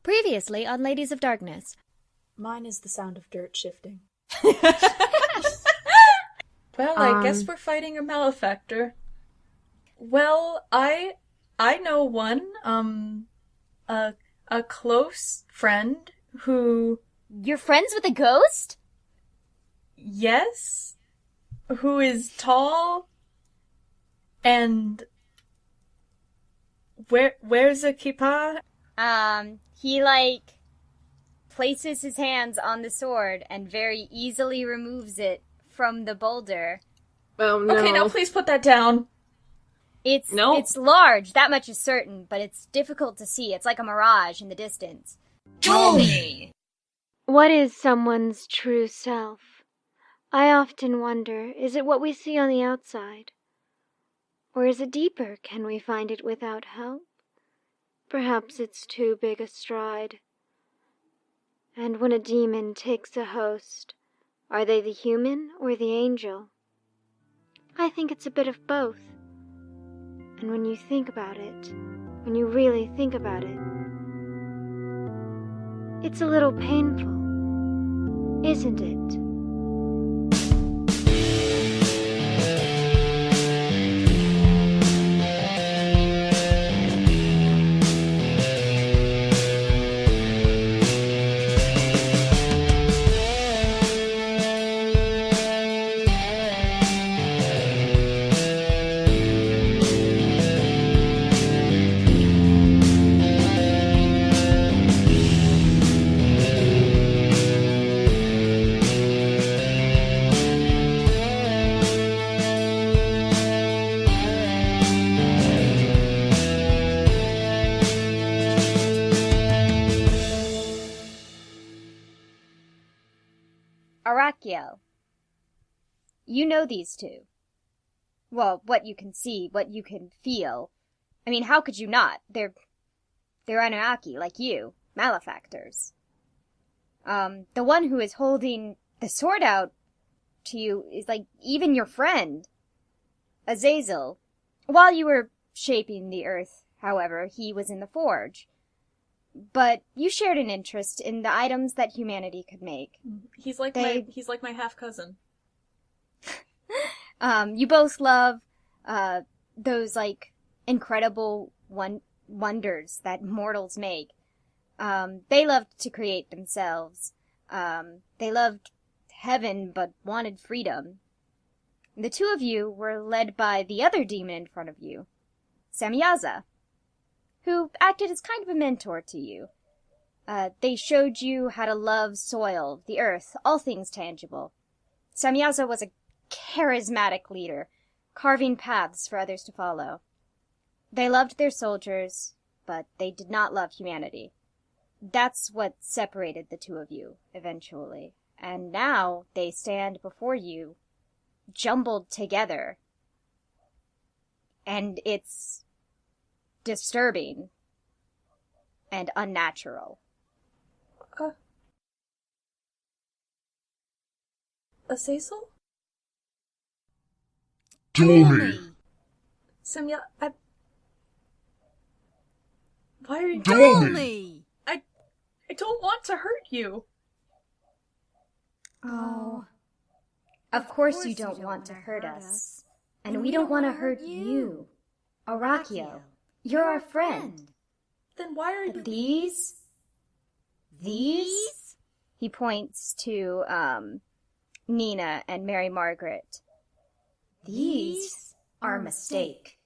Previously on Ladies of Darkness. Mine is the sound of dirt shifting. Well, I guess we're fighting a malefactor. Well, I know one, a close friend who... You're friends with a ghost? Yes. Who is tall and... Where's a kippah? He, places his hands on the sword and very easily removes it from the boulder. Oh, no. Okay, now please put that down. It's large, that much is certain, but it's difficult to see. It's like a mirage in the distance. Julie! What is someone's true self? I often wonder, is it what we see on the outside? Or is it deeper? Can we find it without help? Perhaps it's too big a stride. And when a demon takes a host, are they the human or the angel? I think it's a bit of both. And when you think about it, when you really think about it, it's a little painful, isn't it? You know these two. Well, what you can see, what you can feel. I mean, how could you not? They're Anunnaki, like you, malefactors. The one who is holding the sword out to you is even your friend, Azazel. While you were shaping the earth, however, he was in the forge. But you shared an interest in the items that humanity could make. He's like my half-cousin. You both love, those, incredible wonders that mortals make. They loved to create themselves. They loved heaven, but wanted freedom. The two of you were led by the other demon in front of you, Samyaza, who acted as kind of a mentor to you. They showed you how to love soil, the earth, all things tangible. Samyaza was a charismatic leader, carving paths for others to follow. They loved their soldiers, but they did not love humanity. That's what separated the two of you, eventually. And now they stand before you, jumbled together. And it's disturbing and unnatural. Azazel? Domi! Samya, why are you... Domi! I don't want to hurt you. Oh. Of course you don't want to hurt us. And we don't want to hurt you. Arakio, you're our friend. Then why are you... But these? He points to, Nina and Mary Margaret. These are a mistake.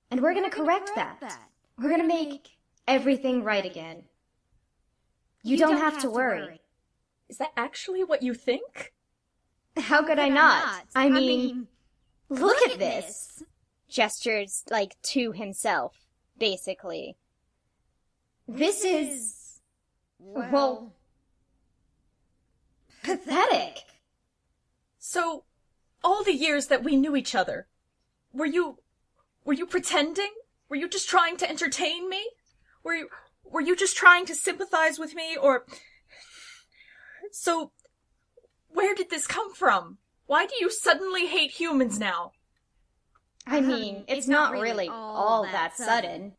And we're gonna correct that. We're gonna make everything right again. You don't have to worry. Is that actually what you think? How could I not? I mean, look at this. Gestures, to himself, basically. This is... well... pathetic. So, all the years that we knew each other, were you pretending? Were you just trying to entertain me? Were you just trying to sympathize with me, or... So, where did this come from? Why do you suddenly hate humans now? I mean, it's not really all that sudden.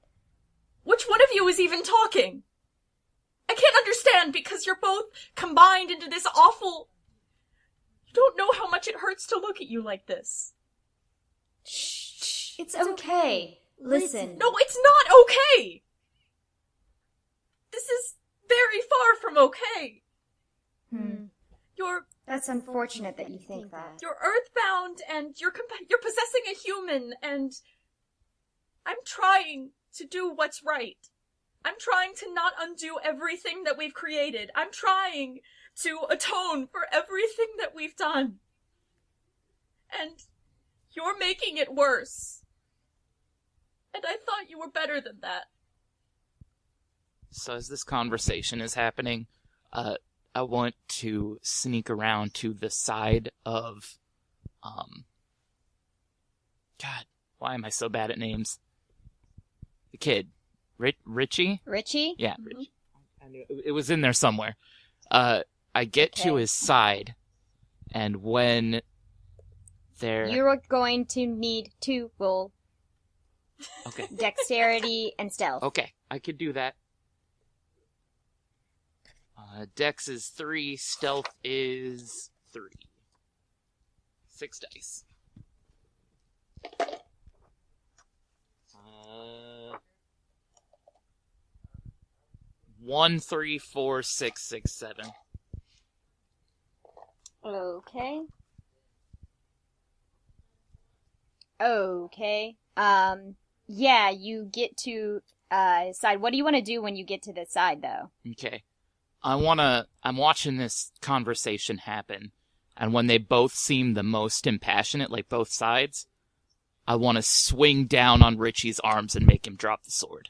Which one of you is even talking? I can't understand because you're both combined into this awful... You don't know how much it hurts to look at you like this. Shh. It's okay. Listen. No, it's not okay! This is very far from okay. That's unfortunate that you think that. You're earthbound, and you're possessing a human, and I'm trying to do what's right. I'm trying to not undo everything that we've created. I'm trying to atone for everything that we've done. And you're making it worse. And I thought you were better than that. So as this conversation is happening, I want to sneak around to the side of, God, why am I so bad at names? The kid. Richie? Richie? Yeah, Richie. I knew it was in there somewhere. I get to his side, and when they're... You're going to need to roll Okay. dexterity and stealth. Okay, I could do that. Dex is 3, stealth is 3. 6 dice. 1, 3, 4, 6, 6, 7. Okay. Yeah, you get to side. What do you want to do when you get to the side, though? Okay. I'm watching this conversation happen, and when they both seem the most impassionate, like both sides, I want to swing down on Richie's arms and make him drop the sword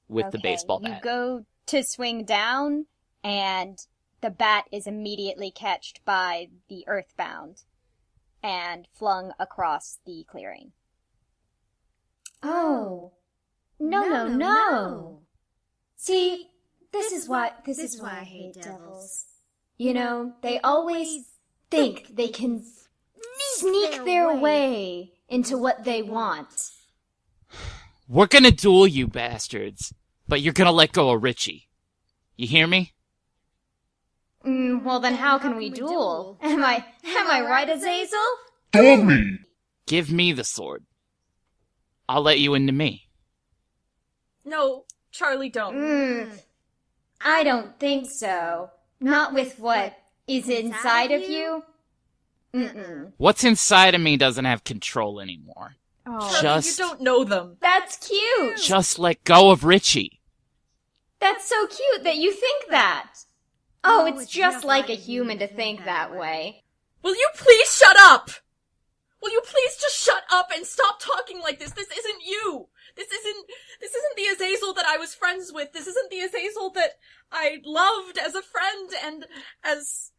with the baseball bat. You go to swing down, and the bat is immediately catched by the Earthbound and flung across the clearing. Oh. No. See, this is why I hate devils. You know, they always think they can sneak their way into what they want. We're gonna duel you bastards, but you're gonna let go of Richie. You hear me? Well then how can we duel? Am I right, Azazel? Duel me! Give me the sword. I'll let you into me. No, Charlie, don't. I don't think so. Not with what is inside of you. What's inside of me doesn't have control anymore. Oh, Charlie, you don't know them. that's cute. Just let go of Richie. That's so cute that you think that. Oh, it's just like a human to think that way. Will you please shut up? Will you please just shut up and stop talking like this? This isn't you. This isn't the Azazel that I was friends with. This isn't the Azazel that I loved as a friend and as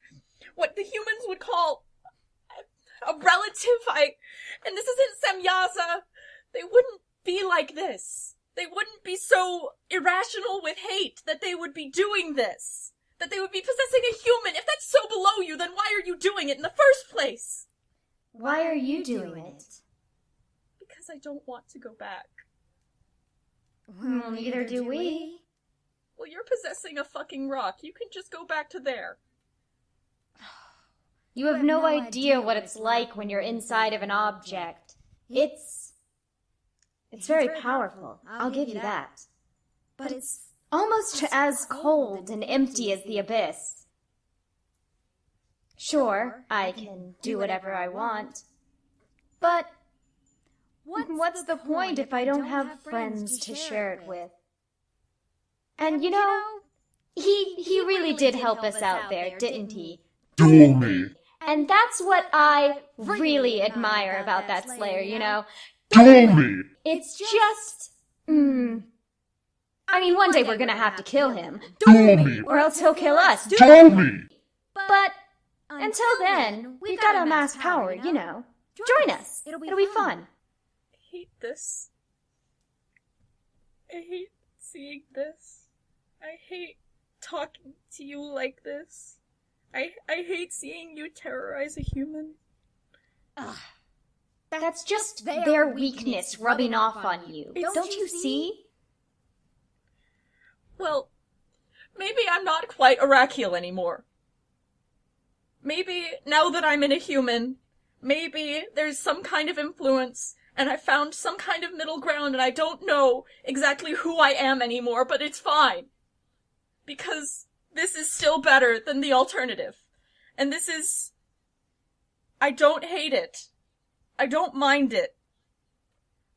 what the humans would call a relative. And this isn't Semyaza. They wouldn't be like this. They wouldn't be so irrational with hate that they would be doing this. That they would be possessing a human. If that's so below you, then why are you doing it in the first place? Why are you doing it? Because I don't want to go back. Well, neither do we. Well, you're possessing a fucking rock. You can just go back to there. You have no idea what it's like when you're inside of an object. It's very powerful. I'll give you that. But it's almost as cold and empty as the abyss. Sure, I can do whatever I want. But what's the point if I don't have friends to share it with? And you know, he really did help us out there, didn't he? Duel me! And that's what I really admire about that Slayer, you know? Duel me! It's just... I mean, one day we're gonna have to kill him. Duel me! Or else he'll kill us. Duel me! But until then, we've gotta amass power, you know? Join us. It'll be fun. I hate this. I hate seeing this. I hate talking to you like this. I hate seeing you terrorize a human. That's just their weakness rubbing off on you. Don't you see? Well, maybe I'm not quite Arachiel anymore. Maybe, now that I'm in a human, maybe there's some kind of influence, and I found some kind of middle ground, and I don't know exactly who I am anymore, but it's fine. Because this is still better than the alternative. And this is... I don't hate it. I don't mind it.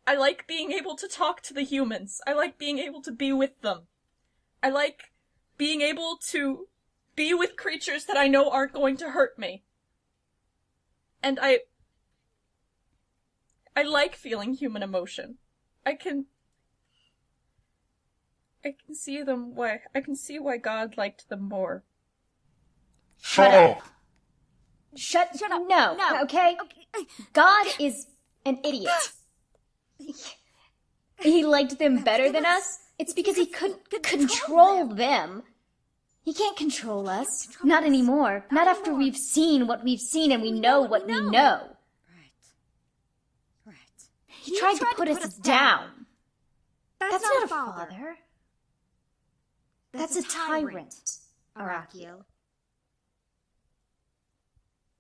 I like being able to talk to the humans. I like being able to be with them. I like being able to be with creatures that I know aren't going to hurt me. And I like feeling human emotion. I can see them I can see why God liked them more. Shut up! Shut up. No, okay? God is an idiot. He liked them better than us. It's because he couldn't control them. He can't control us. Not anymore. Not after we've seen what we've seen and we know what we know. Right. He tried to put us down. That's not a father. That's a tyrant, Arachiel.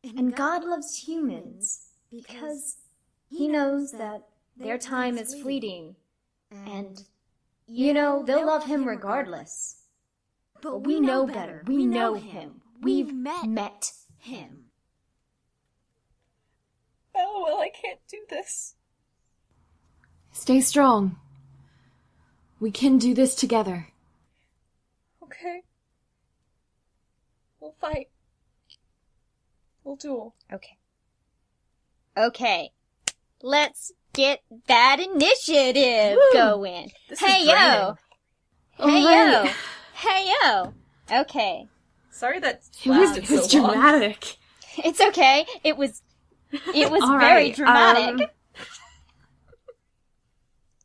And God loves humans because he knows that their time is fleeting. And, they'll love him regardless. But we know better. We know him. We've met him. Oh, well, I can't do this. Stay strong. We can do this together. Okay. We'll fight. We'll duel. Okay. Let's get that initiative going. Hey, yo. Hey, yo. Okay. Sorry that It was so long. dramatic. It's okay. It was All very right, dramatic.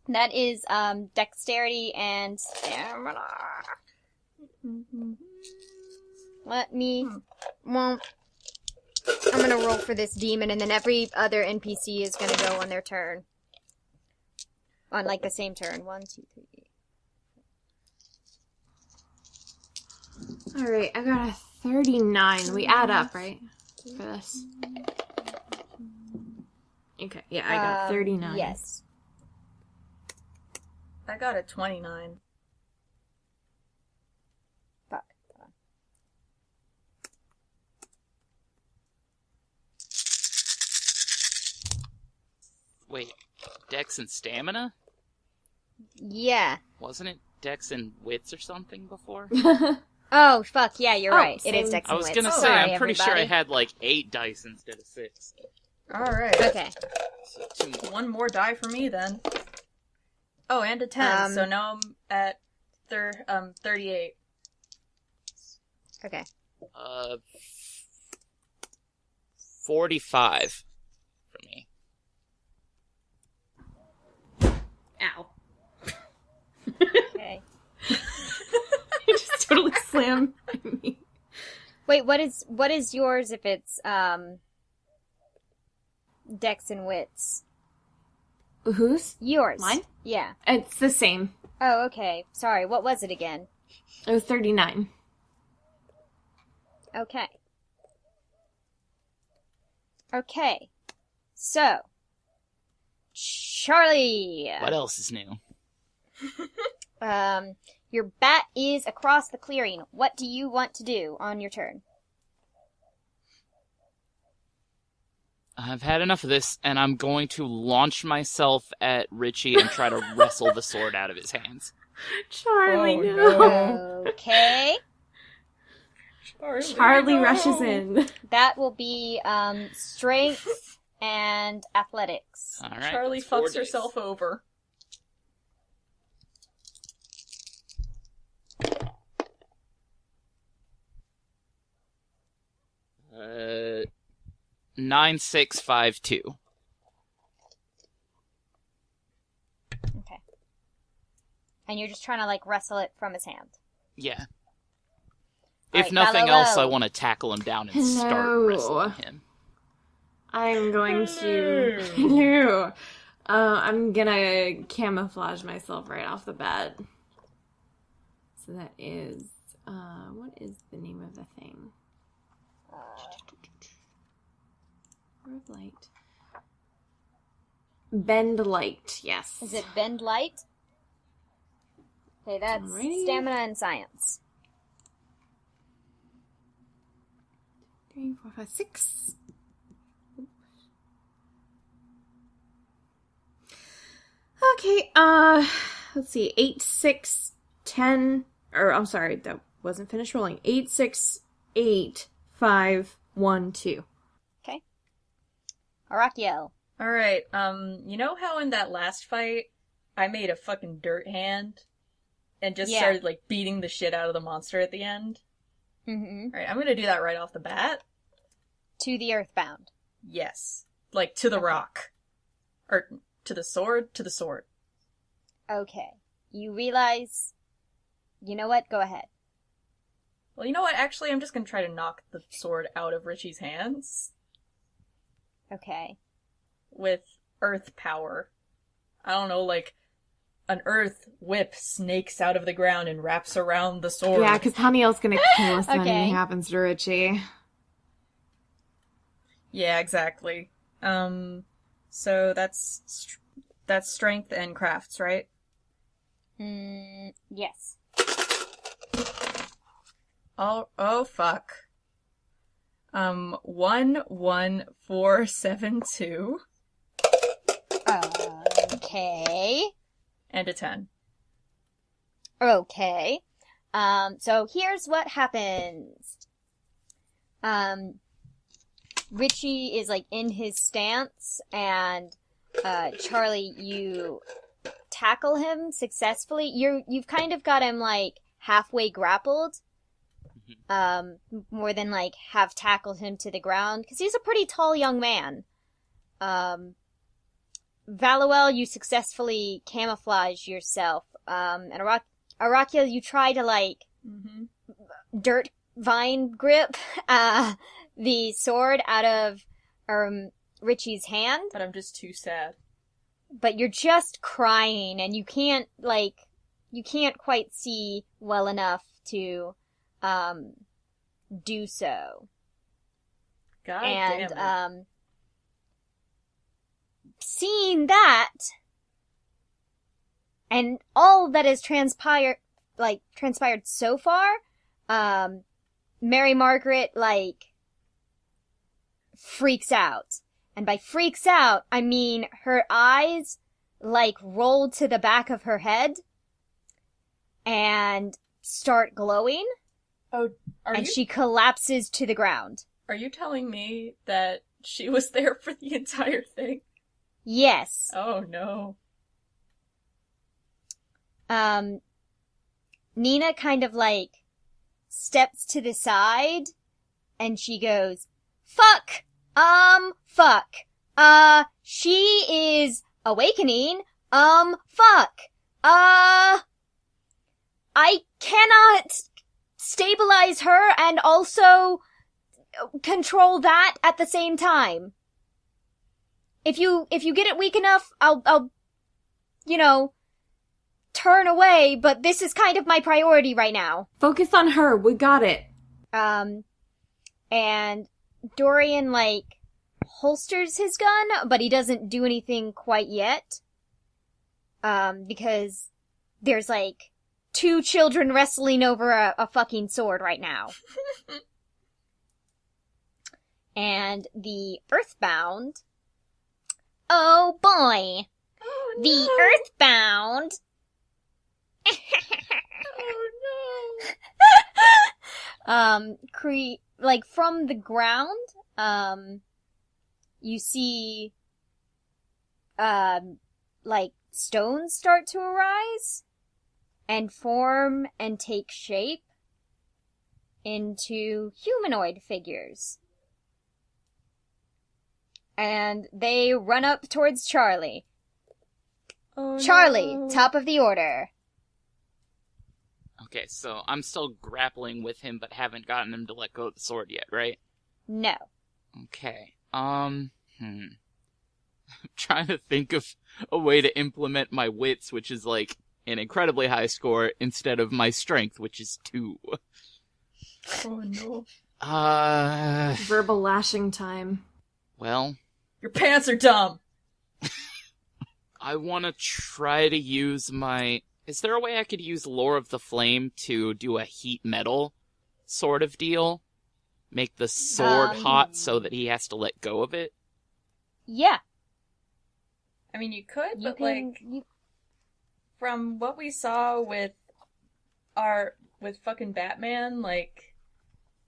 That is, dexterity and stamina. Let me... Well, I'm gonna roll for this demon, and then every other NPC is gonna go on their turn. On, the same turn. 1, 2, 3. Alright, I got a 39. We add up, right? For this. Okay, yeah, I got 39. Yes. I got a 29. Fuck. Hold on. Wait, Dex and Stamina? Yeah. Wasn't it Dex and Wits or something before? Oh, fuck, yeah, you're right. It is same. dex I and was wits. gonna say, Sorry, I'm pretty sure I everybody. had 8 dice instead of 6. Alright. Okay. So 2 more. One more die for me, then. Oh, and a 10, so now I'm at 38. Okay. 45 for me. Ow. Okay. You just totally slammed me. Wait, what is yours if it's dex and wits? Whose? Yours. Mine? Yeah. It's the same. Oh, okay. Sorry, what was it again? It was 39. Okay. Okay. So, Charlie. What else is new? Your bat is across the clearing. What do you want to do on your turn? I've had enough of this, and I'm going to launch myself at Richie and try to wrestle the sword out of his hands. Charlie, Oh, no. Okay. Charlie rushes in. That will be strength and athletics. All right. Charlie that's 4 fucks dice. herself over. Uh, 9652. Okay. And you're just trying to wrestle it from his hand. Yeah. All If right, nothing Valolo. else, I want to tackle him down and start Hello. wrestling him. I'm going to... Hello. I'm gonna camouflage myself right off the bat. So that is is the name of the thing? Orb of light. Bend light, yes. Is it bend light? Okay, that's Alrighty. stamina and science. 3, 4, 5, 6. Okay, let's see. 8, 6, 10. Or, I'm sorry, that wasn't finished rolling. 8, 6, 8, 5, 1, 2. Okay. Arakiel. Alright, you know how in that last fight, I made a fucking dirt hand? And just started, like, beating the shit out of the monster at the end? Mm-hmm. Alright, I'm gonna do that right off the bat. To the earthbound. Yes. Like, to the rock. Or, to the sword? To the sword. Okay. You realize... You know what? Go ahead. Well, you know what? Actually, I'm just gonna try to knock the sword out of Richie's hands. Okay. With earth power. I don't know, like, an earth whip snakes out of the ground and wraps around the sword. Yeah, because Haniel's gonna kill us when Okay. anything happens to Richie. Yeah, exactly. So that's strength and crafts, right? Yes. Oh, fuck. 11472 Okay. and a 10. Okay. So here's what happens. Richie is, like, in his stance, and, Charlie, you tackle him successfully. You've kind of got him, like, halfway grappled. More than, like, have tackled him to the ground, because he's a pretty tall young man. Valuel, you successfully camouflage yourself. And Arakia, you try to, like, dirt vine grip, the sword out of, Richie's hand. But I'm just too sad. But you're just crying, and you can't quite see well enough to, do so. God And, damn it. Seeing that, and all that has transpired so far, Mary Margaret, like, freaks out. And by freaks out, I mean her eyes, like, roll to the back of her head and start glowing. Oh, and she collapses to the ground. Are you telling me that she was there for the entire thing? Yes. Oh, no. Nina kind of, like, steps to the side, and she goes, fuck! She is awakening, fuck! I cannot stabilize her and also control that at the same time. If you get it weak enough, I'll, turn away, but this is kind of my priority right now. Focus on her. We got it. And Dorian, like, holsters his gun, but he doesn't do anything quite yet. Because there's, like, 2 children wrestling over a fucking sword right now. And the Earthbound... Oh boy! Oh, no. The Earthbound... Oh, like, from the ground, you see, like, stones start to arise and form and take shape into humanoid figures. And they run up towards Charlie. Oh, Charlie, no. top of the order. Okay, so I'm still grappling with him, but haven't gotten him to let go of the sword yet, right? No. Okay, I'm trying to think of a way to implement my wits, which is, like, an incredibly high score, instead of my strength, which is 2. Oh no. Verbal lashing time. Well, Your pants are dumb! I want to try to use my... Is there a way I could use Lore of the Flame to do a heat metal sort of deal? Make the sword hot so that he has to let go of it? Yeah. I mean, you could, You but can, from what we saw with fucking Batman,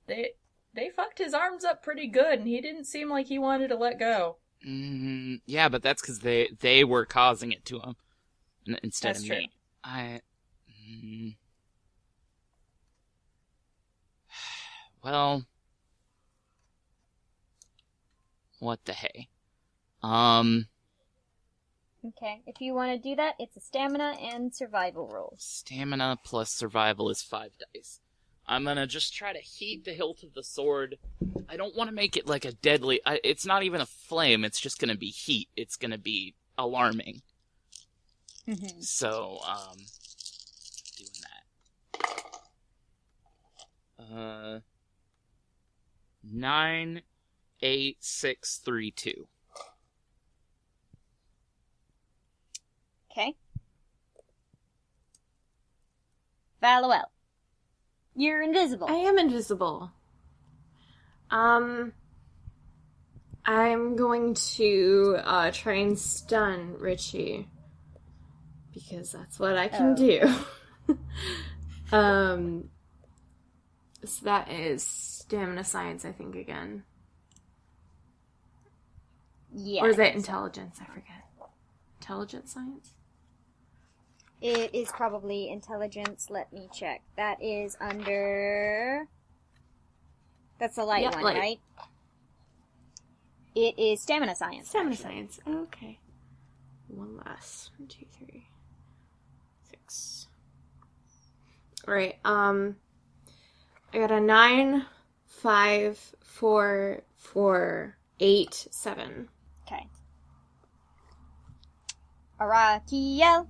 they fucked his arms up pretty good, and he didn't seem like he wanted to let go. Yeah, but that's because they were causing it to him instead That's of true. me. Well, what the hey? Okay, if you want to do that, it's a stamina and survival roll. Stamina plus survival is 5 dice. I'm gonna just try to heat the hilt of the sword. I don't want to make it like a deadly... it's not even a flame, it's just gonna be heat. It's gonna be alarming. Mm-hmm. So, doing that. 9, 8, 6, 3, 2. Okay. Valuel. You're invisible. I am invisible. I'm going to try and stun Richie. Because that's what I can do. So that is stamina science, I think, again. Yeah. Or is that intelligence? I forget. Intelligence science? It is probably intelligence. Let me check. That is under... That's the light Yep, one, light. right? It is stamina science. Stamina actually. science. Okay. One less. 1, 2, 3, 6. Alright, I got a 9, 5, 4, 4, 8, 7. Okay. Arakiel.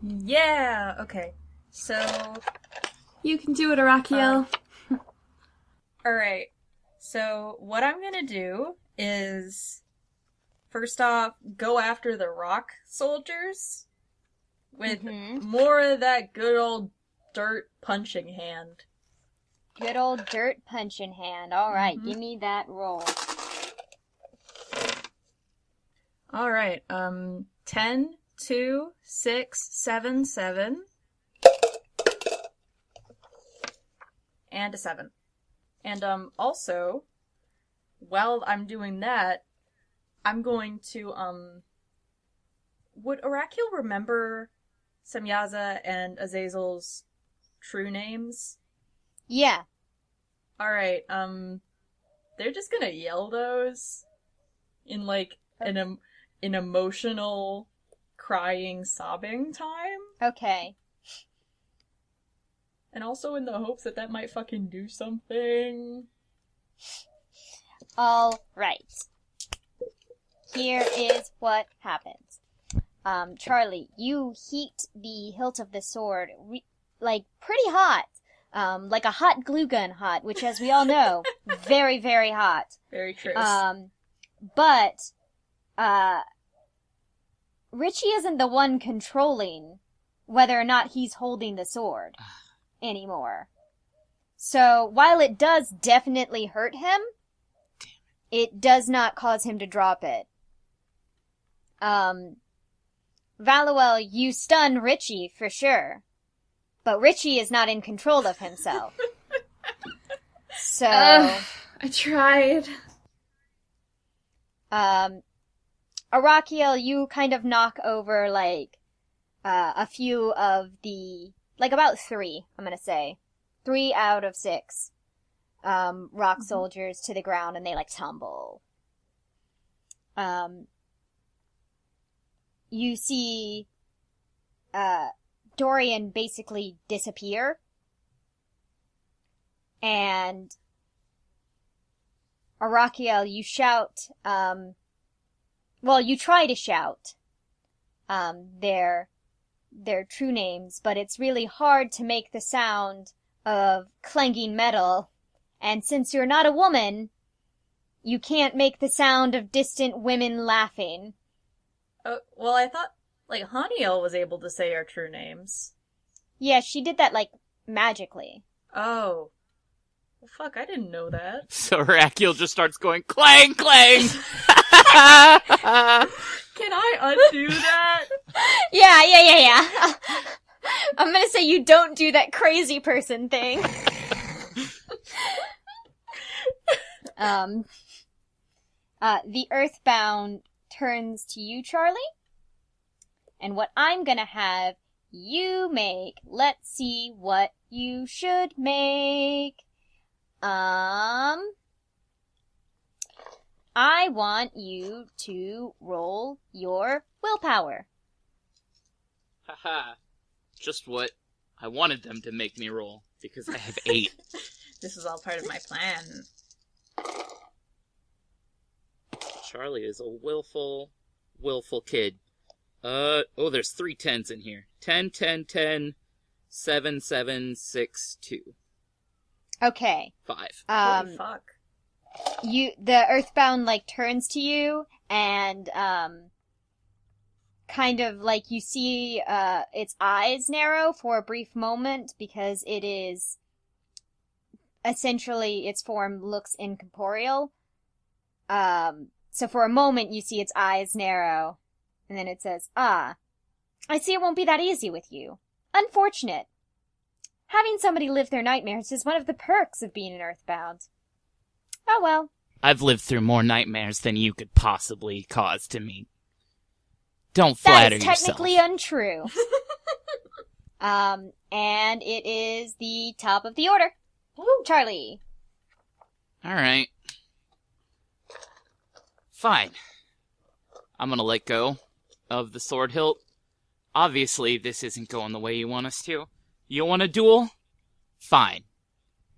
Yeah, okay. So, You can do it, Arakiel. alright. So, what I'm gonna do is, first off, go after the rock soldiers with more of that good old dirt punching hand. Good old dirt punching hand. Alright, give me that roll. Alright, 10, 2, 6, 7, 7. And a 7. And, also, while I'm doing that, I'm going to, would Arakiel remember Semyaza and Azazel's true names? Yeah. Alright, they're just gonna yell those in, an emotional, crying, sobbing time. Okay. And also in the hopes that that might fucking do something. Alright. Here is what happens. Charlie, you heat the hilt of the sword, pretty hot. Like a hot glue gun hot, which as we all know, very, very hot. Very true. But, Richie isn't the one controlling whether or not he's holding the sword anymore. So, while it does definitely hurt him, it does not cause him to drop it. Valuel, you stun Richie for sure. But Richie is not in control of himself. So... I tried. Arakiel, you kind of knock over, a few of the... about 3, I'm gonna say. 3 out of 6 rock soldiers to the ground, and they, tumble. You see... Dorian basically disappear. And Arakiel, you shout, you try to shout, their true names, but it's really hard to make the sound of clanging metal, and since you're not a woman, you can't make the sound of distant women laughing. Well, I thought, like, Haniel was able to say our true names. Yeah, she did that, like, magically. Oh. Well, fuck, I didn't know that. So Rakiel just starts going, clang, clang! Can I undo that? Yeah. I'm gonna say you don't do that crazy person thing. The Earthbound turns to you, Charlie. And what I'm gonna have you make, let's see what you should make. I want you to roll your willpower. Haha. Just what I wanted them to make me roll, because I have 8. This is all part of my plan. Charlie is a willful kid. There's 3 10s in here. 10, 10, 10, 7, 7, 6, 2. Okay. 5. Holy fuck. The Earthbound, like, turns to you, and, kind of, like, you see, its eyes narrow for a brief moment, because it is, essentially, its form looks incorporeal. So for a moment, you see its eyes narrow, and then it says, I see it won't be that easy with you. Unfortunate. Having somebody live their nightmares is one of the perks of being an Earthbound. Oh well. I've lived through more nightmares than you could possibly cause to me. Don't flatter yourself. That is technically untrue. And it is the top of the order. Woo. Charlie. Alright. Fine. I'm gonna let go of the sword hilt. Obviously, this isn't going the way you want us to. You want a duel? Fine.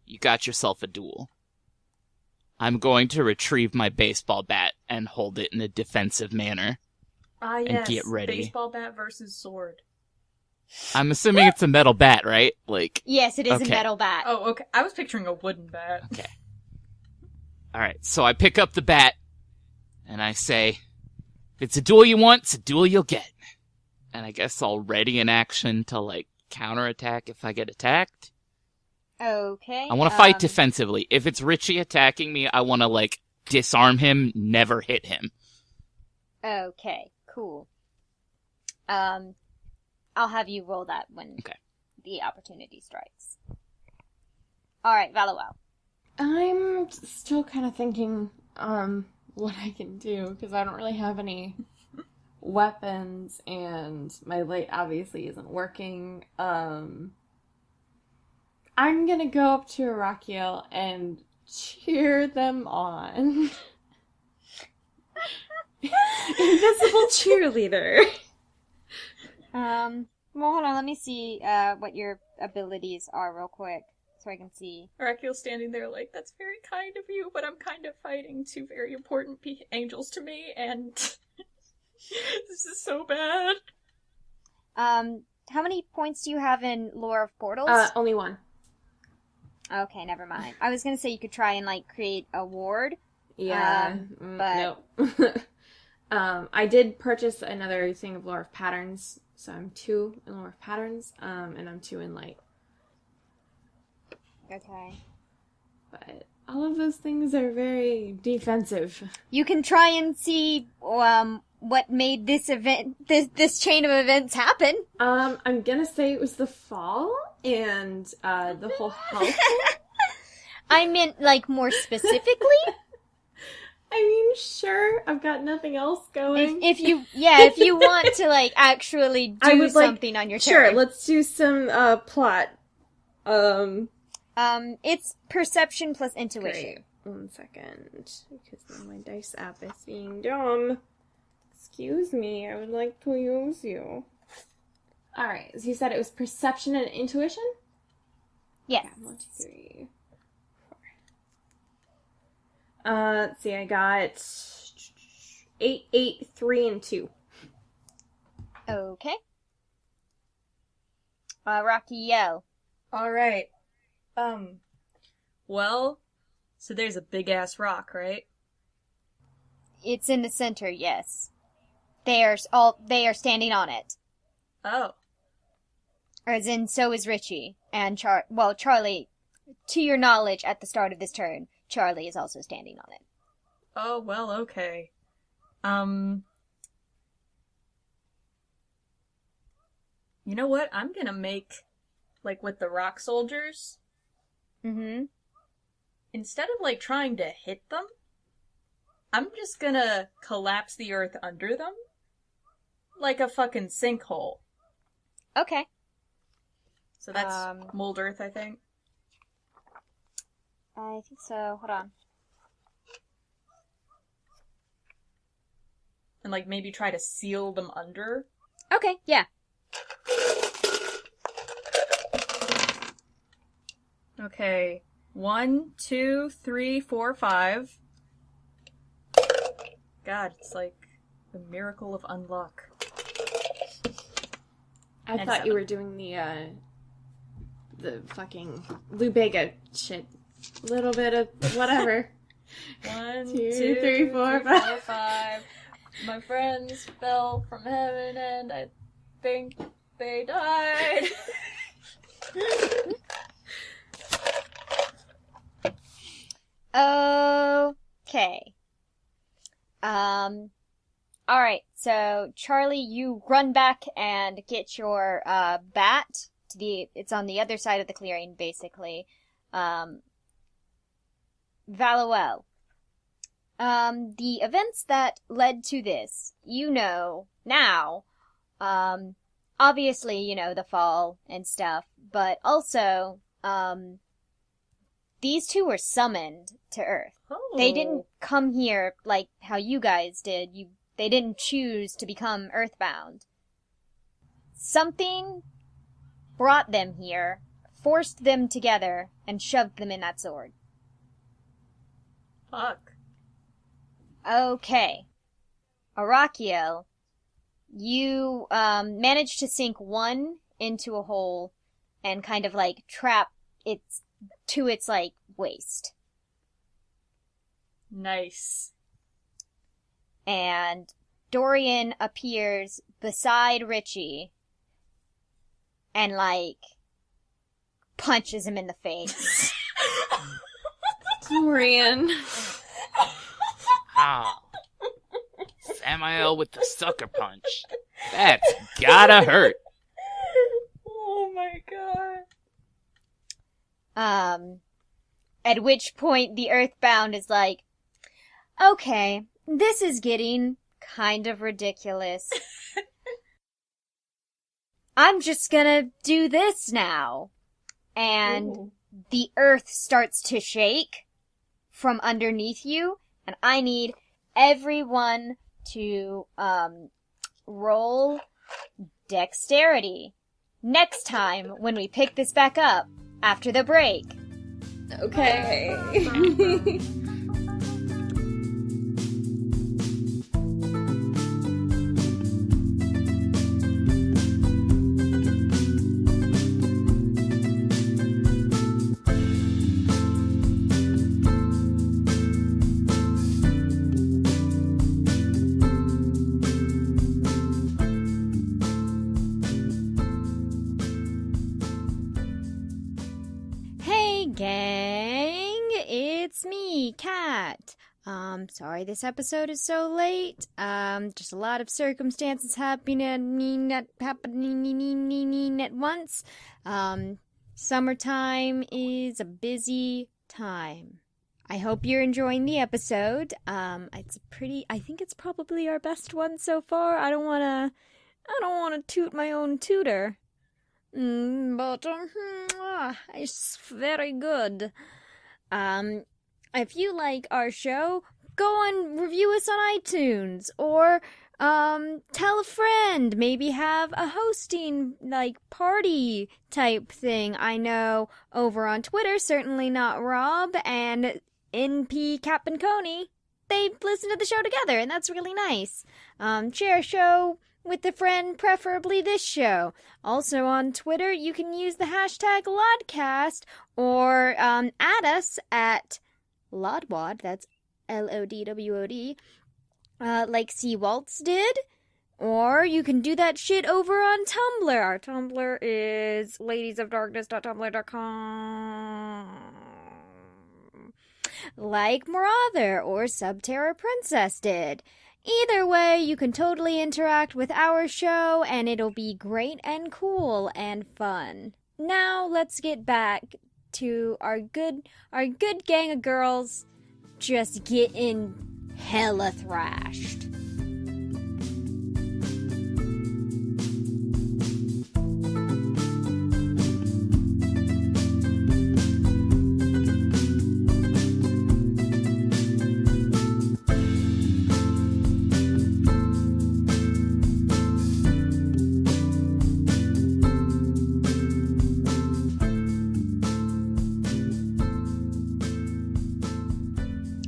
You got yourself a duel. I'm going to retrieve my baseball bat and hold it in a defensive manner. Yes. And get ready. Baseball bat versus sword. I'm assuming it's a metal bat, right? Like. Yes, it is okay. a metal bat. Oh, okay. I was picturing a wooden bat. Okay. Alright, so I pick up the bat, and I say, if it's a duel you want, it's a duel you'll get. And I guess I'll ready an action to, like, counterattack if I get attacked. Okay. I want to fight defensively. If it's Richie attacking me, I want to, like, disarm him, never hit him. Okay, cool. I'll have you roll that when the opportunity strikes. Alright, Valuel. I'm still kind of thinking, what I can do, because I don't really have any weapons, and my light obviously isn't working. I'm gonna go up to Arakiel and cheer them on. Invisible cheerleader. Well, hold on, let me see, what your abilities are real quick, so I can see. Arakiel's standing there like, that's very kind of you, but I'm kind of fighting 2 very important angels to me, and this is so bad. How many points do you have in Lore of Portals? Only 1. Okay, never mind. I was gonna say you could try and, like, create a ward. Yeah, but... No. I did purchase another thing of Lore of Patterns, so I'm 2 in Lore of Patterns, and I'm 2 in Light. Okay. But all of those things are very defensive. You can try and see, what made this event, this chain of events happen. I'm gonna say it was the fall, and, the whole health. I meant, like, more specifically? I mean, sure, I've got nothing else going. If you want to, like, actually do something on your turn. Sure, let's do some, plot. It's perception plus intuition. Great. 1 second, because now my dice app is being dumb. Excuse me, I would like to use you. Alright, so you said it was perception and intuition? Yes. Yeah, 1, 2, 3, 4. Let's see, I got 8, 8, 3, and 2. Okay. Rakiel. Alright. Well, so there's a big-ass rock, right? It's in the center, yes. They are standing on it. Oh. As in, so is Richie. And Charlie, to your knowledge, at the start of this turn, Charlie is also standing on it. Oh, well, okay. You know what? I'm gonna make, like, with the rock soldiers, instead of, like, trying to hit them, I'm just gonna collapse the earth under them. Like a fucking sinkhole. Okay. So that's mold earth, I think. I think so. Hold on. And, like, maybe try to seal them under. Okay, yeah. Okay. 1, 2, 3, 4, 5. God, it's like the miracle of unluck. I thought you were doing the fucking Lubega shit. Little bit of whatever. 1, 2, 3, 4, 5. 5. My friends fell from heaven and I think they died. Okay. Alright, so Charlie, you run back and get your bat it's on the other side of the clearing, basically. Valuel. The events that led to this, you know now. Obviously, you know, the fall and stuff, but also, these two were summoned to Earth. Oh. They didn't come here like how you guys did. They didn't choose to become Earthbound. Something brought them here, forced them together, and shoved them in that sword. Fuck. Okay. Arakiel, you managed to sink one into a hole and kind of like trap it to its like waist. Nice. And Dorian appears beside Richie and like punches him in the face. Dorian. Ah. Samael with the sucker punch. That's gotta hurt. Oh my god. At which point the Earthbound is like, okay, this is getting kind of ridiculous. I'm just gonna do this now. And the earth starts to shake from underneath you, and I need everyone to roll dexterity next time when we pick this back up after the break. Okay. Gang, it's me, Kat. Sorry this episode is so late. Just a lot of circumstances happening at once. Summertime is a busy time. I hope you're enjoying the episode. I think it's probably our best one so far. I don't wanna toot my own tutor. But it's very good. If you like our show, go and review us on iTunes, or tell a friend. Maybe have a hosting party type thing. I know over on Twitter, certainly not Rob and NP Cap and Coney, they listen to the show together, and that's really nice. Share a show with a friend, preferably this show. Also on Twitter, you can use the hashtag Lodcast or add us at Lodwod, that's Lodwod, like C. Waltz did. Or you can do that shit over on Tumblr. Our Tumblr is ladiesofdarkness.tumblr.com. Like Marauder or Subterra Princess did. Either way, you can totally interact with our show, and it'll be great and cool and fun. Now, let's get back to our good gang of girls just getting hella thrashed.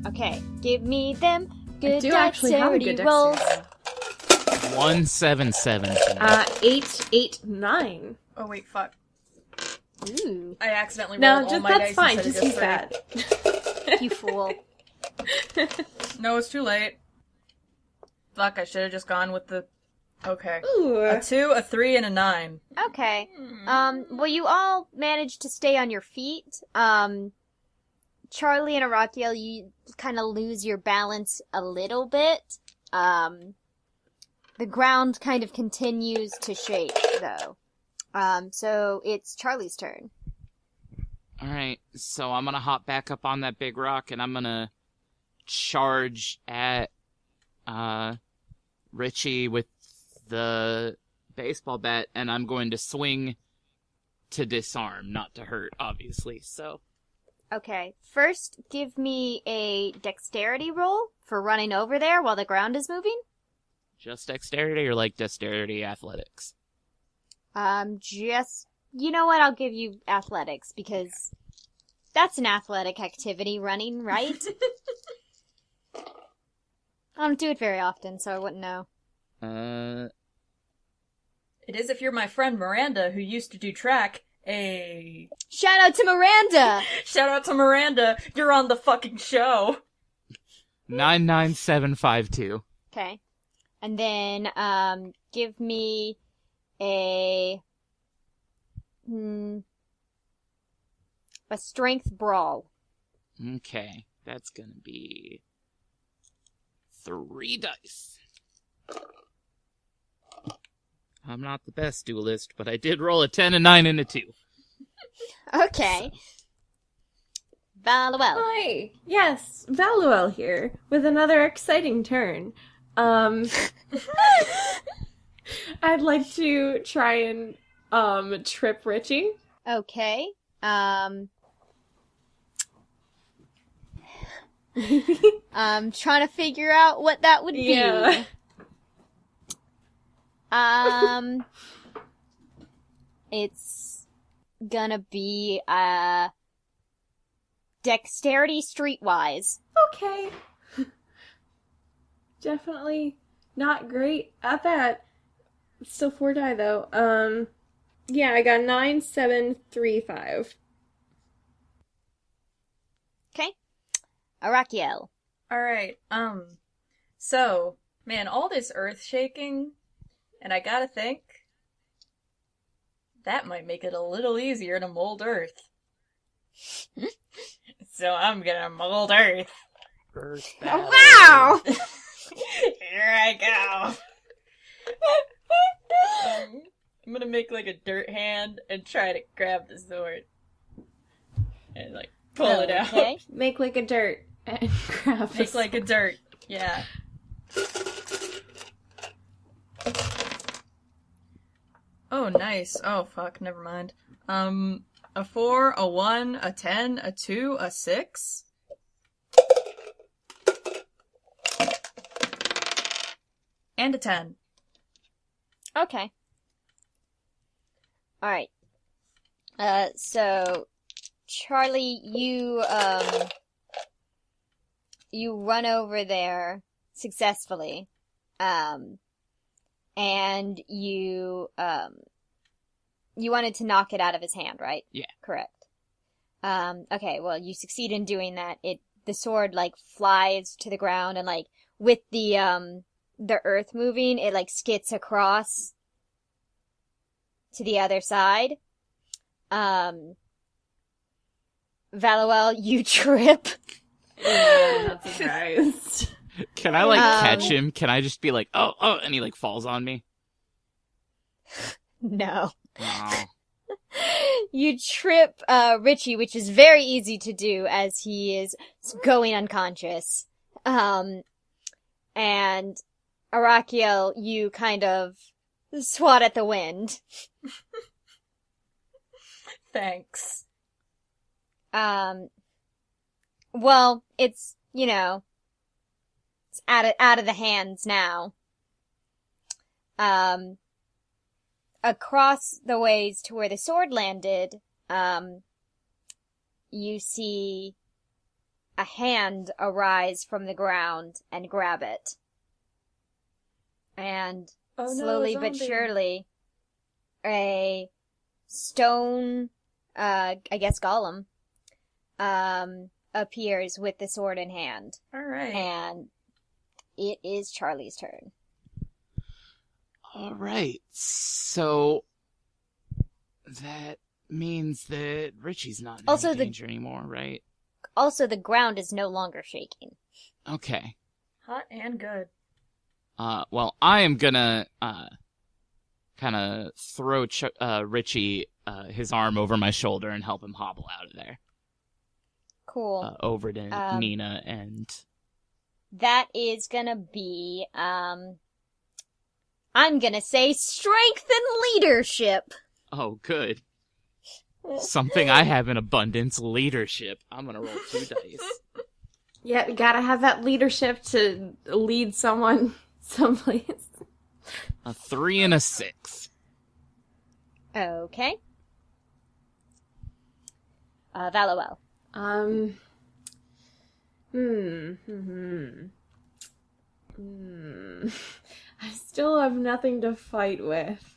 Okay, give me them good dexterity rolls. 177. 889. Oh wait, fuck. Ooh, I accidentally No, rolled all just my that's dice fine. instead Just of use 3. that. you fool. No, it's too late. Fuck, I should have just gone with the... Okay. Ooh. A 2, a 3, and a 9. Okay. Well, you all managed to stay on your feet. Charlie and Arakiel, you kind of lose your balance a little bit. The ground kind of continues to shake, though. So it's Charlie's turn. Alright, so I'm gonna hop back up on that big rock, and I'm gonna charge at, Richie with the baseball bat, and I'm going to swing to disarm, not to hurt, obviously, so... Okay, first give me a dexterity roll for running over there while the ground is moving. Just dexterity, or like dexterity athletics? You know what, I'll give you athletics, because that's an athletic activity, running, right? I don't do it very often, so I wouldn't know. It is if you're my friend Miranda, who used to do track. Hey. Shout out to Miranda! Shout out to Miranda. You're on the fucking show. 99752. Okay. And then, give me a strength brawl. Okay, that's gonna be 3 dice. I'm not the best duelist, but I did roll a 10, a 9, and a 2. Okay. Valuel. Hi. Yes, Valuel here with another exciting turn. I'd like to try and trip Richie. Okay. I'm trying to figure out what that would be. Yeah. It's gonna be, dexterity streetwise. Okay. Definitely not great at that. Still 4 die though. Yeah, I got 9-7-3-5. Okay. Arakiel. Alright, so, man, all this earth shaking, and I gotta think, that might make it a little easier to mold earth. So I'm gonna mold earth. Earth Wow! Here I go. I'm gonna make like a dirt hand and try to grab the sword. And like pull it out. Okay. Make like a dirt and grab Make like a dirt. Yeah. Oh, nice. Oh, fuck, never mind. A 4, a 1, a 10, a 2, a 6. And a 10. Okay. Alright. So, Charlie, you run over there successfully. and you wanted to knock it out of his hand, right? Yeah. Correct. Okay, well, you succeed in doing that. The sword, like, flies to the ground, and, like, with the earth moving, it, like, skits across to the other side. Valuel, you trip. Yeah, I'm not surprised. Can I, like, catch him? Can I just be like, oh, and he, like, falls on me? No. Oh. You trip Richie, which is very easy to do as he is going unconscious. And Arakiel, you kind of swat at the wind. Thanks. Well, it's, it's out of the hands now. Across the ways to where the sword landed, you see a hand arise from the ground and grab it. And slowly but surely, a stone, I guess golem, appears with the sword in hand. Alright. And it is Charlie's turn. Alright, so that means that Richie's not in Also, any danger anymore, right? Also, the ground is no longer shaking. Okay. Hot and good. Well, I am gonna, kind of throw Richie, his arm over my shoulder and help him hobble out of there. Cool. Over to Nina and... That is gonna be, I'm gonna say strength and leadership. Oh, good. Something I have in abundance, leadership. I'm gonna roll 2 dice. Yeah, you gotta have that leadership to lead someone someplace. A 3 and a 6. Okay. Valuel. I still have nothing to fight with.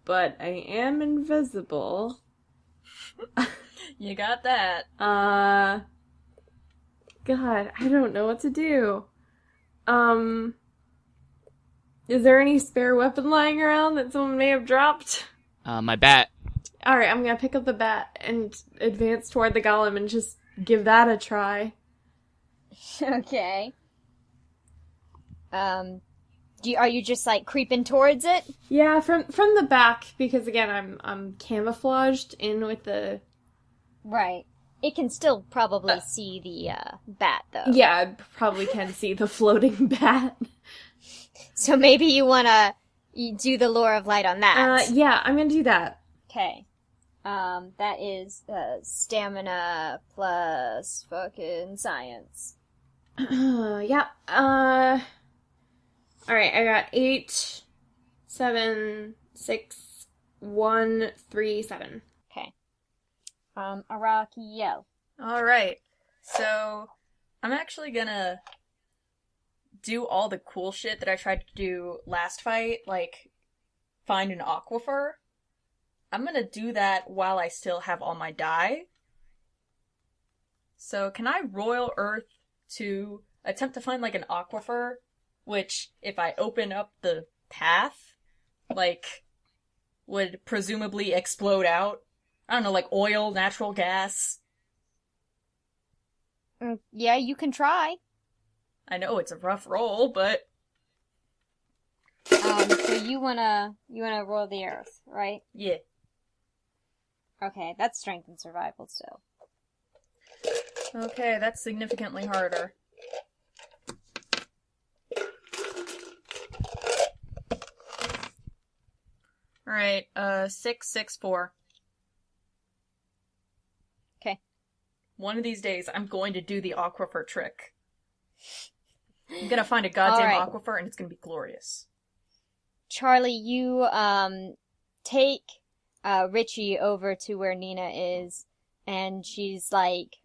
But I am invisible. You got that. God, I don't know what to do. Is there any spare weapon lying around that someone may have dropped? My bat. Alright, I'm gonna pick up the bat and advance toward the golem and just give that a try. Okay. Are you just like creeping towards it? Yeah, from the back, because again, I'm camouflaged in with the... Right. It can still probably see the bat, though. Yeah, I probably can see the floating bat. So maybe you wanna do the lure of light on that. Yeah, I'm gonna do that. Okay. That is stamina plus fucking science. Yeah. Alright, I got 8, 7, 6, 1, 3, 7. Okay. Arakiel. Alright. So, I'm actually gonna do all the cool shit that I tried to do last fight, like find an aquifer. I'm gonna do that while I still have all my die. So, can I Royal Earth to attempt to find, like, an aquifer, which, if I open up the path, like, would presumably explode out? I don't know, like oil, natural gas. Yeah, you can try. I know it's a rough roll, but... So you wanna roll the earth, right? Yeah. Okay, that's strength and survival still. Okay, that's significantly harder. Alright, 6, 6, 4. Okay. One of these days, I'm going to do the aquifer trick. I'm gonna find a goddamn Alright. aquifer, and it's gonna be glorious. Charlie, you take Richie over to where Nina is, and she's like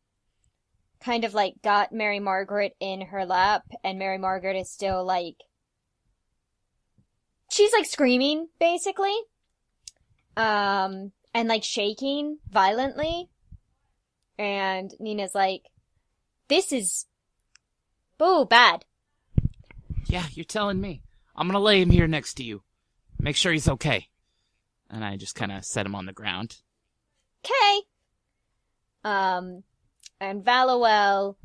kind of, like, got Mary Margaret in her lap, and Mary Margaret is still, like... She's, like, screaming, basically. And, like, shaking violently. And Nina's like, this is... Boo, bad. Yeah, you're telling me. I'm gonna lay him here next to you. Make sure he's okay. And I just kind of set him on the ground. Okay. And Valuel,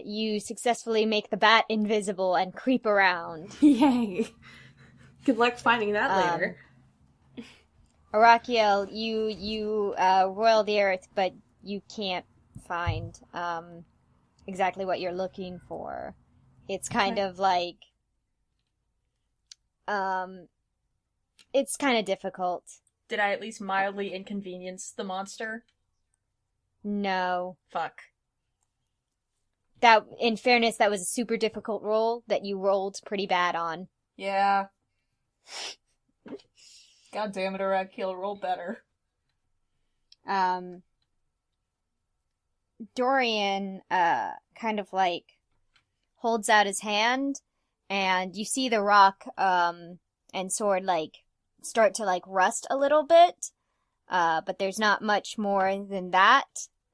you successfully make the bat invisible and creep around. Yay. Good luck finding that later. Arakiel, you roil the earth, but you can't find, exactly what you're looking for. It's kind of like, it's kind of difficult. Did I at least mildly inconvenience the monster? No. Fuck. That, in fairness, that was a super difficult roll that you rolled pretty bad on. Yeah. God damn it, Arakiel, roll better. Dorian, kind of like, holds out his hand, and you see the rock, and sword, like, start to, like, rust a little bit, but there's not much more than that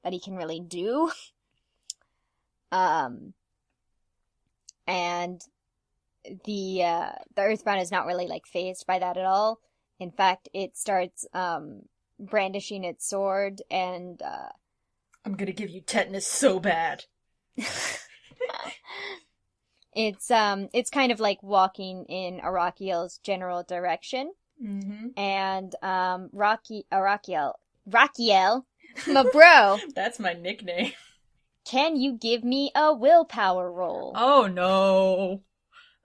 he can really do. And the Earthbound is not really, like, fazed by that at all. In fact, it starts, brandishing its sword, and, I'm gonna give you tetanus so bad. It's kind of like walking in Arakiel's general direction. Mm-hmm. And, Rakiel, my bro, That's my nickname. can you give me a willpower roll? Oh no.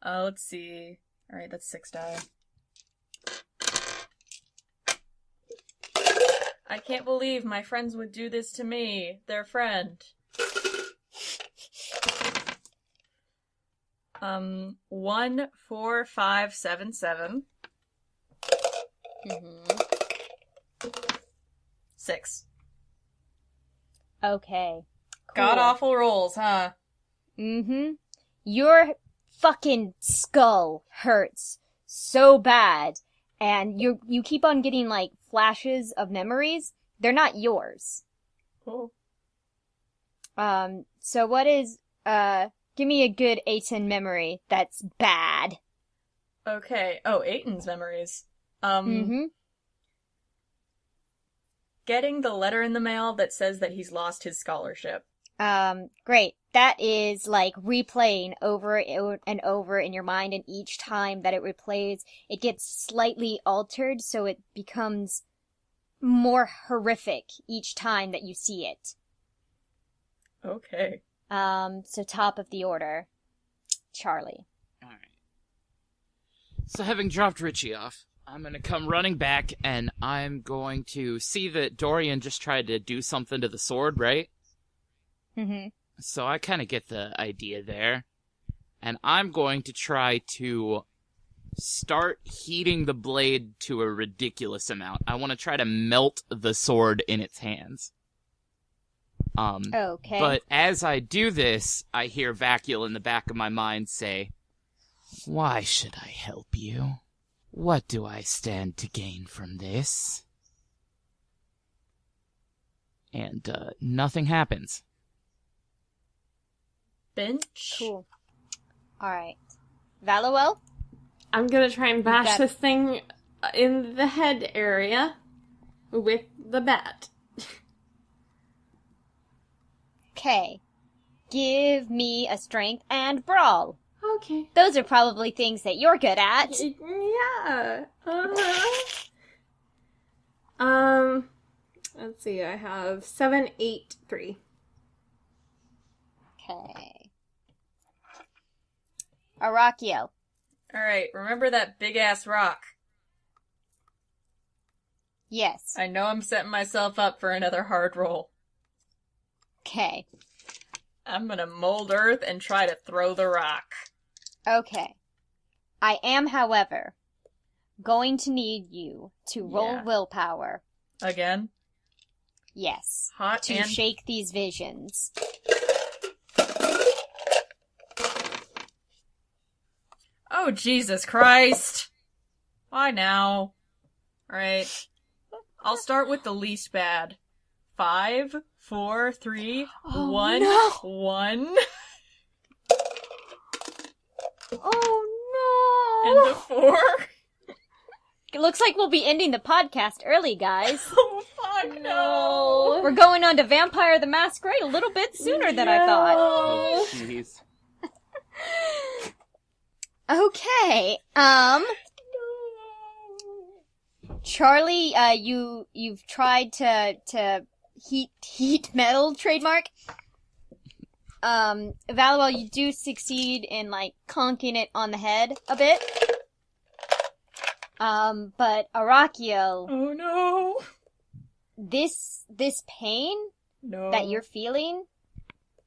Let's see. Alright, that's 6 die. I can't believe my friends would do this to me. Their friend. 1, 4, 5, 7, 7. 6. Okay. Cool. God awful rolls, huh? Your fucking skull hurts so bad, and you keep on getting, like, flashes of memories. They're not yours. Cool. So what is, give me a good Aten memory that's bad. Okay. Oh, Aiton's memories. Getting the letter in the mail that says that he's lost his scholarship. Great. That is, like, replaying over and over in your mind, and each time that it replays, it gets slightly altered, so it becomes more horrific each time that you see it. Okay. So top of the order, Charlie. Alright. So having dropped Richie off, I'm gonna come running back, and I'm going to see that Dorian just tried to do something to the sword, right? So I kind of get the idea there. And I'm going to try to start heating the blade to a ridiculous amount. I want to try to melt the sword in its hands. Okay. But as I do this, I hear Vacuole in the back of my mind say, "Why should I help you? What do I stand to gain from this?" And nothing happens. Bench. Cool. Alright. Valuel? I'm gonna try and bash That- this thing in the head area with the bat. Okay. Give me a strength and brawl. Okay. Those are probably things that you're good at. Yeah. Let's see. I have 7, 8, 3. Okay. Arakiel. Alright, remember that big-ass rock. Yes. I know I'm setting myself up for another hard roll. Okay. I'm gonna mold earth and try to throw the rock. Okay. I am, however, going to need you to roll Yeah. willpower. Again? Yes. Hot To and... shake these visions. Oh, Jesus Christ. Why now? Alright. I'll start with the least bad. 5, 4, 3, 1, no. 1. Oh And the 4. It looks like we'll be ending the podcast early, guys. Oh, fuck no. We're going on to Vampire the Masquerade a little bit sooner than I thought. Oh, jeez. Okay, Charlie, you've tried to heat metal trademark. Valuel, you do succeed in, like, conking it on the head a bit. But Arakiel, Oh no. this pain No. that you're feeling,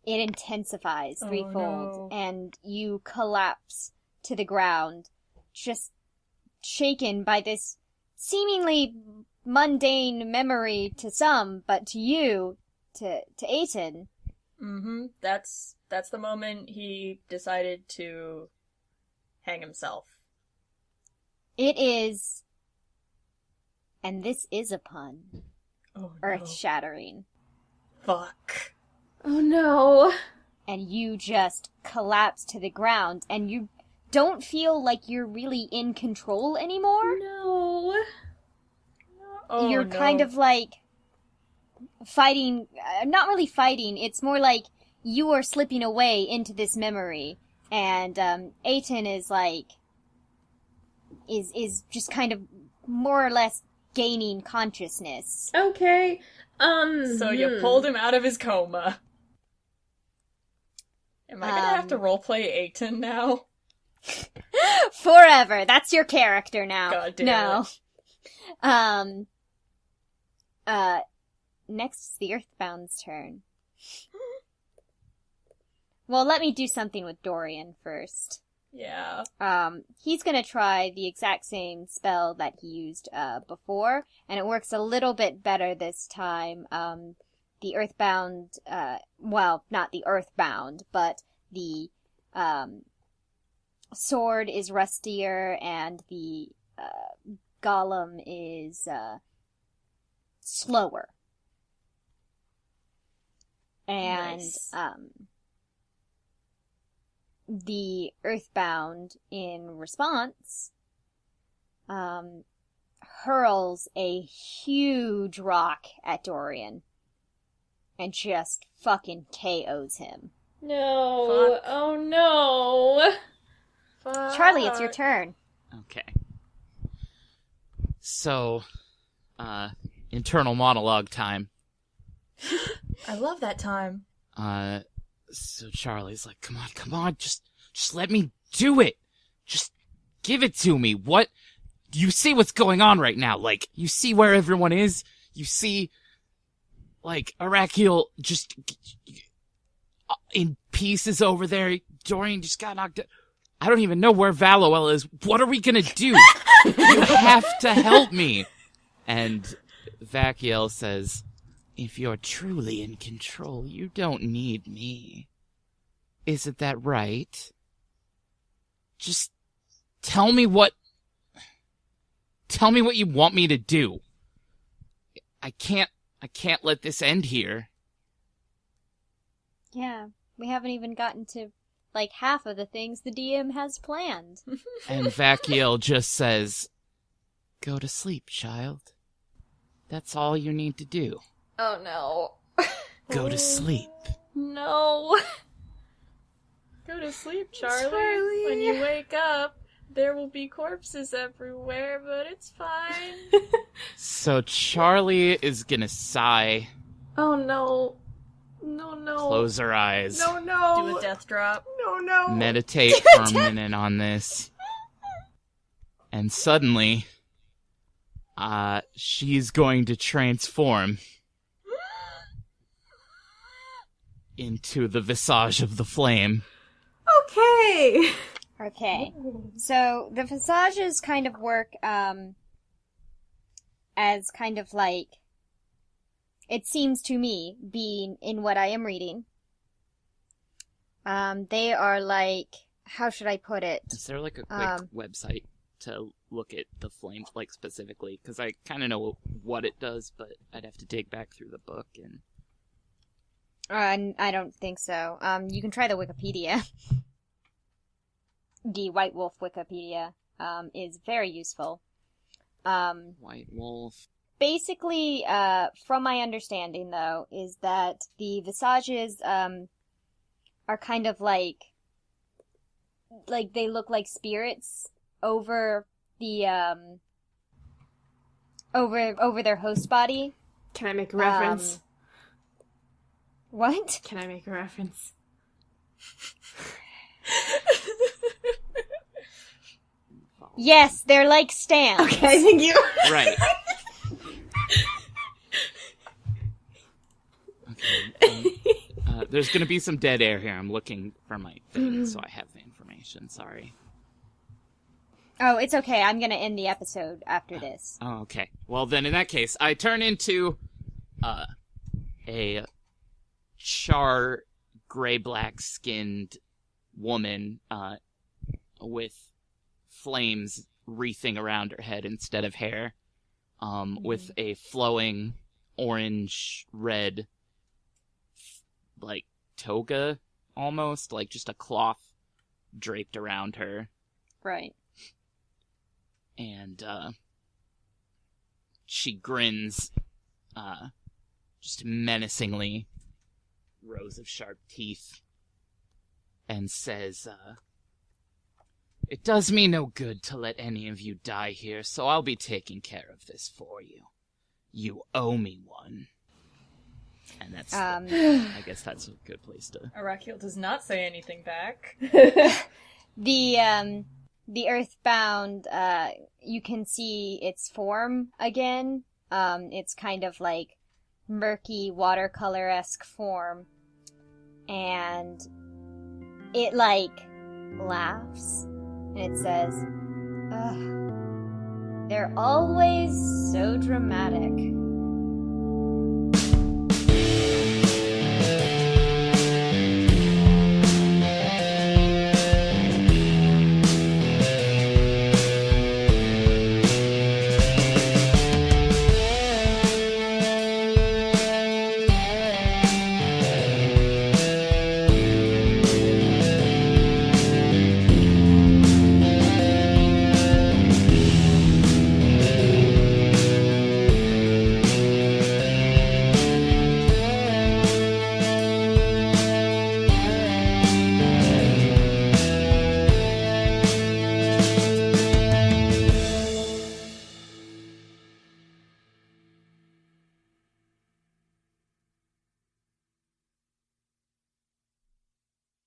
it intensifies Oh, threefold, no. and you collapse to the ground, just shaken by this seemingly mundane memory to some, but to you, to Aiton. Mm-hmm. That's the moment he decided to hang himself. It is, and this is a pun, Oh earth-shattering. Fuck. Oh no. And you just collapse to the ground, and you don't feel like you're really in control anymore. No. Oh, You're no. kind of like fighting, not really fighting, it's more like you are slipping away into this memory, and Aiton is like, is just kind of more or less gaining consciousness. Okay. So you pulled him out of his coma. Am I gonna have to roleplay Aiton now? Forever. That's your character now. God damn No. Next is the Earthbound's turn. Well, let me do something with Dorian first. Yeah. He's gonna try the exact same spell that he used, before, and it works a little bit better this time. The Earthbound, well, not the Earthbound, but the, sword is rustier, and the, golem is, slower. And, Nice. The Earthbound, in response, hurls a huge rock at Dorian and just fucking KOs him. No. Fuck. Oh no. Fuck. Charlie, it's your turn. Okay. So, internal monologue time. I love that time. So Charlie's like, come on, just let me do it. Just give it to me. What? You see what's going on right now. Like, you see where everyone is? You see, like, Arakiel just in pieces over there. Dorian just got knocked out. I don't even know where Valuel is. What are we gonna do? You have to help me. And Vakiel says, if you're truly in control, you don't need me. Isn't that right? Just tell me what you want me to do. I can't let this end here. Yeah, we haven't even gotten to, like, half of the things the DM has planned. And Vakiel just says, go to sleep, child. That's all you need to do. Oh no. Go to sleep. No. Go to sleep, Charlie. Charlie. When you wake up, there will be corpses everywhere, but it's fine. So Charlie is gonna sigh, Oh no. No. close her eyes, No. Do a death drop. No. meditate for a minute on this. And suddenly, she's going to transform into the visage of the flame. Okay. Okay. So, the visages kind of work, as kind of like, it seems to me, being in what I am reading, they are like, how should I put it? Is there like a quick website to look at the flame, like specifically? Because I kind of know what it does, but I'd have to dig back through the book and. I don't think so. You can try the Wikipedia. The White Wolf Wikipedia is very useful. White Wolf. Basically, from my understanding, though, is that the visages are kind of like they look like spirits over the over their host body. Can I make a reference? What? Can I make a reference? Yes, they're like stands. Okay, thank you. Right. Okay. There's gonna be some dead air here. I'm looking for my thing, so I have the information. Sorry. Oh, it's okay. I'm gonna end the episode after this. Oh, okay. Well, then in that case, I turn into a char gray-black skinned woman with flames wreathing around her head instead of hair, with a flowing orange-red like toga, almost like just a cloth draped around her. Right. And she grins just menacingly, rows of sharp teeth, and says, "It does me no good to let any of you die here, so I'll be taking care of this for you. You owe me one." And that's, I guess that's a good place to... Arakiel does not say anything back. The Earthbound, you can see its form again. It's kind of like murky watercolor-esque form. And it, like, laughs. And it says, "Ugh, they're always so dramatic."